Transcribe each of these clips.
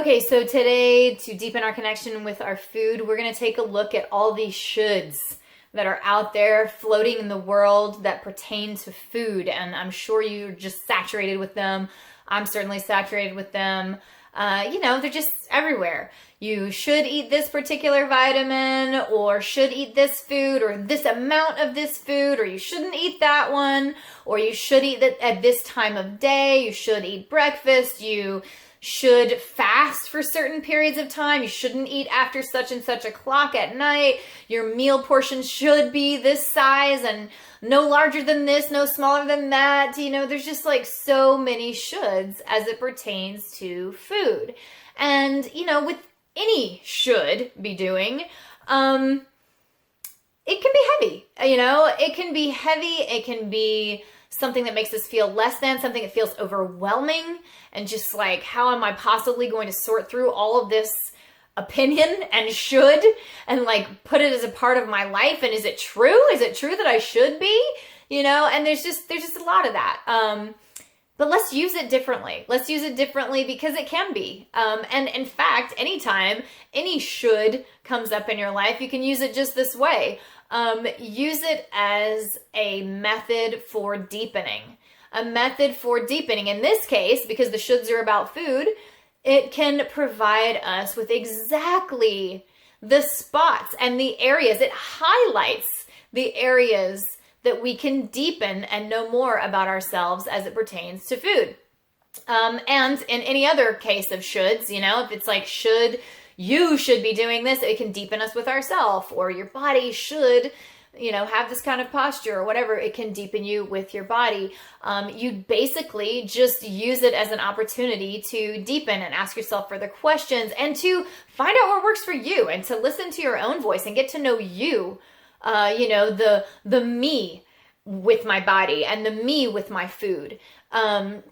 Okay, so today, to deepen our connection with our food, we're going to take a look at all these shoulds that are out there floating in the world that pertain to food. And I'm sure you're just saturated with them. I'm certainly saturated with them. They're just everywhere. You should eat this particular vitamin, or should eat this food, or this amount of this food, or you shouldn't eat that one, or you should eat it at this time of day. You should eat breakfast. You should fast for certain periods of time. You shouldn't eat after such and such a clock at night. Your meal portion should be this size and no larger than this, no smaller than that. There's just like so many shoulds as it pertains to food. And, with any should be doing, it can be heavy. It can be heavy. It can be something that makes us feel less than, something that feels overwhelming, and just like, how am I possibly going to sort through all of this opinion and should, and like put it as a part of my life? And is it true? Is it true that I should be? And there's just a lot of that. But let's use it differently. Let's use it differently because it can be. And in fact, anytime any should comes up in your life, you can use it just this way. Use it as a method for deepening. A method for deepening. In this case, because the shoulds are about food, it can provide us with exactly the spots and the areas. It highlights the areas that we can deepen and know more about ourselves as it pertains to food. And in any other case of shoulds, if it's like you should be doing this, it can deepen us with ourselves, or your body should, have this kind of posture or whatever. It can deepen you with your body. You basically just use it as an opportunity to deepen and ask yourself further questions and to find out what works for you and to listen to your own voice and get to know you, the me with my body and the me with my food, and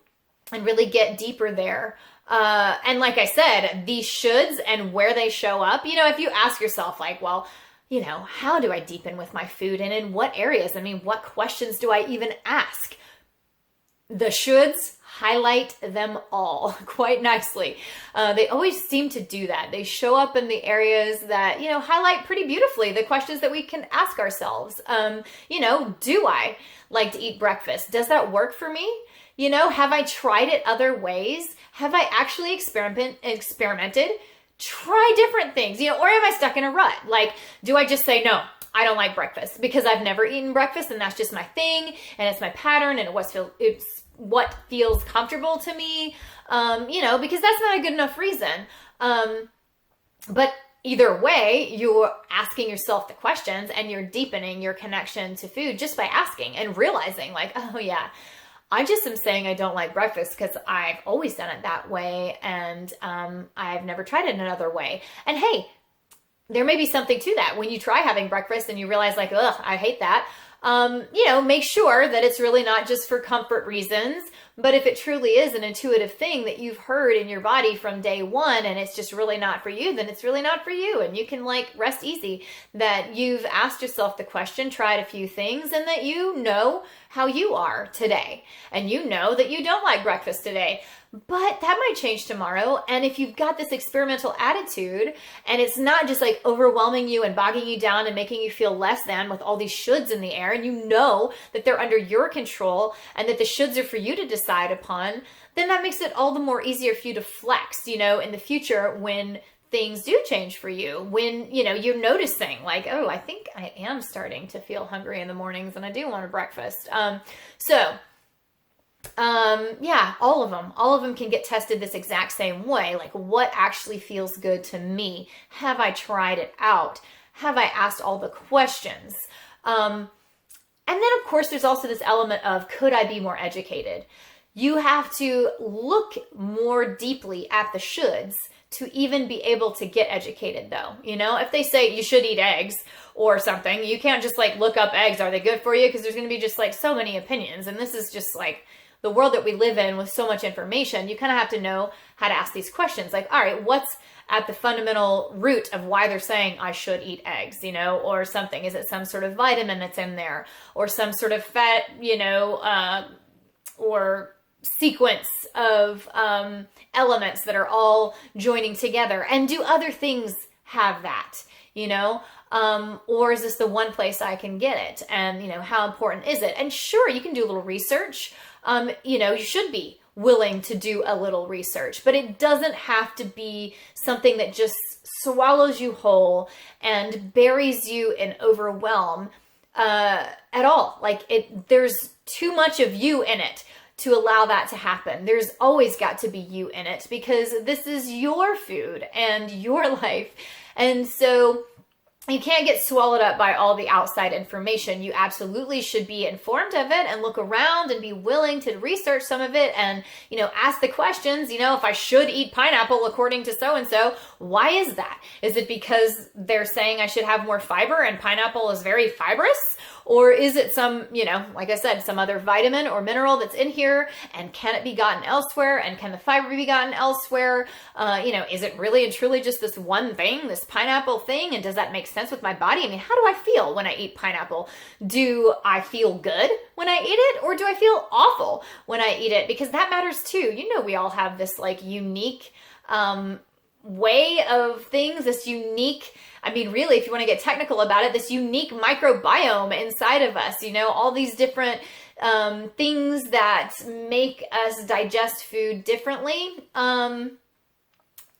really get deeper there. And like I said, these shoulds and where they show up, if you ask yourself like, well, how do I deepen with my food and in what areas? What questions do I even ask? The shoulds highlight them all quite nicely. They always seem to do that. They show up in the areas that, highlight pretty beautifully the questions that we can ask ourselves. Do I like to eat breakfast? Does that work for me? Have I tried it other ways? Have I actually experimented? Try different things, or am I stuck in a rut? Like, do I just say, no, I don't like breakfast because I've never eaten breakfast and that's just my thing and it's my pattern and it's what feels comfortable to me, because that's not a good enough reason. But either way, you're asking yourself the questions and you're deepening your connection to food just by asking and realizing like, oh yeah, I just am saying I don't like breakfast because I've always done it that way and I've never tried it another way. And hey, there may be something to that. When you try having breakfast and you realize like, ugh, I hate that, make sure that it's really not just for comfort reasons, but if it truly is an intuitive thing that you've heard in your body from day one and it's just really not for you, then it's really not for you. And you can like rest easy that you've asked yourself the question, tried a few things, and that you know how you are today. And you know that you don't like breakfast today. But that might change tomorrow. And if you've got this experimental attitude and it's not just like overwhelming you and bogging you down and making you feel less than with all these shoulds in the air, and you know that they're under your control and that the shoulds are for you to decide upon, then that makes it all the more easier for you to flex, in the future when things do change for you, when, you're noticing like, oh, I think I am starting to feel hungry in the mornings and I do want a breakfast. All of them can get tested this exact same way. Like, what actually feels good to me? Have I tried it out? Have I asked all the questions? And then of course, there's also this element of, could I be more educated? You have to look more deeply at the shoulds to even be able to get educated though. If they say you should eat eggs or something, you can't just like look up eggs. Are they good for you? Because there's going to be just like so many opinions. And this is just like the world that we live in with so much information. You kind of have to know how to ask these questions. Like, all right, what's at the fundamental root of why they're saying I should eat eggs, or something? Is it some sort of vitamin that's in there, or some sort of fat, or sequence of elements that are all joining together? And do other things have that, you know? Or is this the one place I can get it? And, you know, how important is it? And sure, you can do a little research. You know, you should be willing to do a little research, but it doesn't have to be something that just swallows you whole and buries you in overwhelm at all. Like there's too much of you in it to allow that to happen. There's always got to be you in it, because this is your food and your life. And so you can't get swallowed up by all the outside information. You absolutely should be informed of it and look around and be willing to research some of it and, you know, ask the questions, you know, if I should eat pineapple according to so-and-so, why is that? Is it because they're saying I should have more fiber and pineapple is very fibrous? Or is it some, you know, like I said, some other vitamin or mineral that's in here, and can it be gotten elsewhere? And can the fiber be gotten elsewhere? You know, is it really and truly just this one thing, this pineapple thing? And does that make sense with my body? I mean, how do I feel when I eat pineapple? Do I feel good when I eat it, or do I feel awful when I eat it? Because that matters too. You know, we all have this like unique way of things, this unique, I mean, really, if you want to get technical about it, this unique microbiome inside of us, you know, all these different things that make us digest food differently.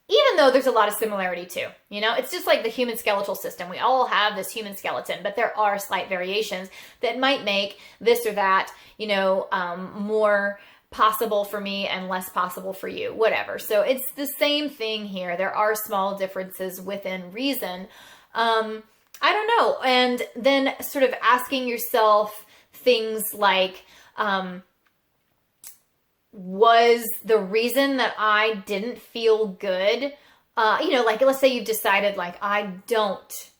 Even though there's a lot of similarity too, you know, it's just like the human skeletal system. We all have this human skeleton, but there are slight variations that might make this or that, you know, more possible for me and less possible for you, whatever. So it's the same thing here. There are small differences within reason. I don't know. And then sort of asking yourself things like, was the reason that I didn't feel good, you know, like let's say you've decided like, I don't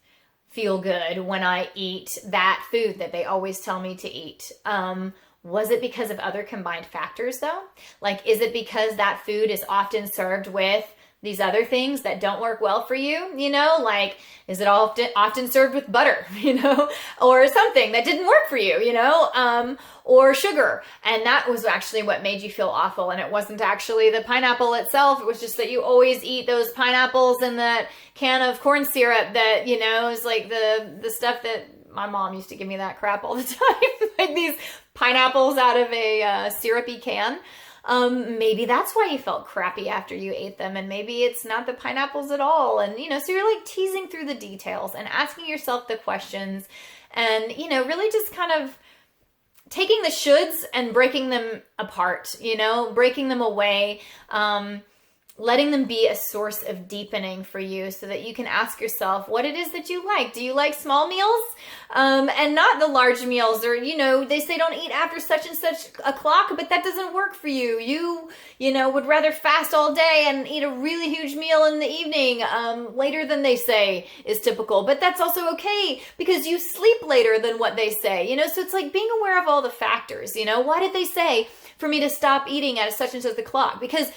feel good when I eat that food that they always tell me to eat. Was it because of other combined factors though? Like, is it because that food is often served with these other things that don't work well for you? You know, like, is it often served with butter, you know, or something that didn't work for you, you know, or sugar. And that was actually what made you feel awful. And it wasn't actually the pineapple itself. It was just that you always eat those pineapples in that can of corn syrup that, you know, is like the stuff that my mom used to give me that crap all the time. Like these pineapples out of a syrupy can. Maybe that's why you felt crappy after you ate them, and maybe it's not the pineapples at all. And, you know, so you're like teasing through the details and asking yourself the questions and, you know, really just kind of taking the shoulds and breaking them apart, you know, breaking them away, letting them be a source of deepening for you so that you can ask yourself what it is that you like. Do you like small meals? And not the large meals, or, you know, they say don't eat after such and such o'clock, but that doesn't work for you. You know, would rather fast all day and eat a really huge meal in the evening, later than they say is typical. But that's also okay because you sleep later than what they say, you know? So it's like being aware of all the factors, you know? Why did they say for me to stop eating at such and such o'clock? Because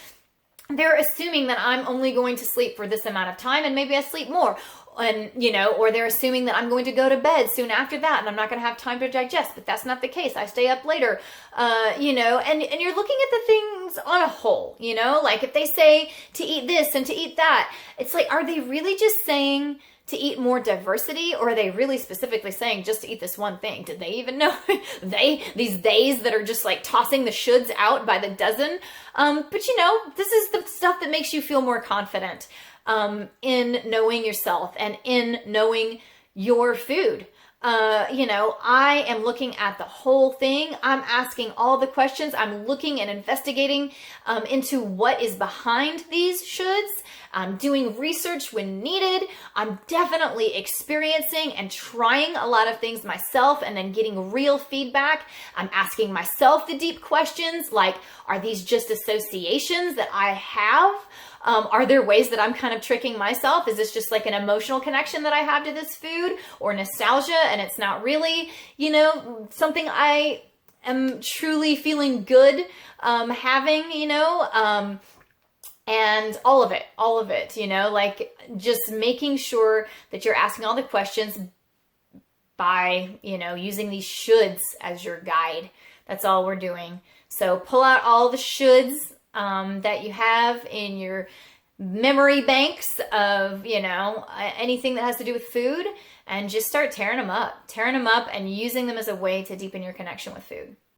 they're assuming that I'm only going to sleep for this amount of time and maybe I sleep more. And, you know, or they're assuming that I'm going to go to bed soon after that and I'm not going to have time to digest, but that's not the case. I stay up later, you know, and you're looking at the things on a whole, you know, like if they say to eat this and to eat that, it's like, are they really just saying to eat more diversity, or are they really specifically saying just to eat this one thing? Did they even know? These days that are just like tossing the shoulds out by the dozen. But you know, this is the stuff that makes you feel more confident in knowing yourself and in knowing your food. You know, I am looking at the whole thing. I'm asking all the questions. I'm looking and investigating into what is behind these shoulds. I'm doing research when needed. I'm definitely experiencing and trying a lot of things myself and then getting real feedback. I'm asking myself the deep questions like, are these just associations that I have? Are there ways that I'm kind of tricking myself? Is this just like an emotional connection that I have to this food, or nostalgia and it's not really, you know, something I am truly feeling good having, you know? And all of it, you know, like just making sure that you're asking all the questions by, you know, using these shoulds as your guide. That's all we're doing. So pull out all the shoulds that you have in your memory banks of, anything that has to do with food, and just start tearing them up and using them as a way to deepen your connection with food.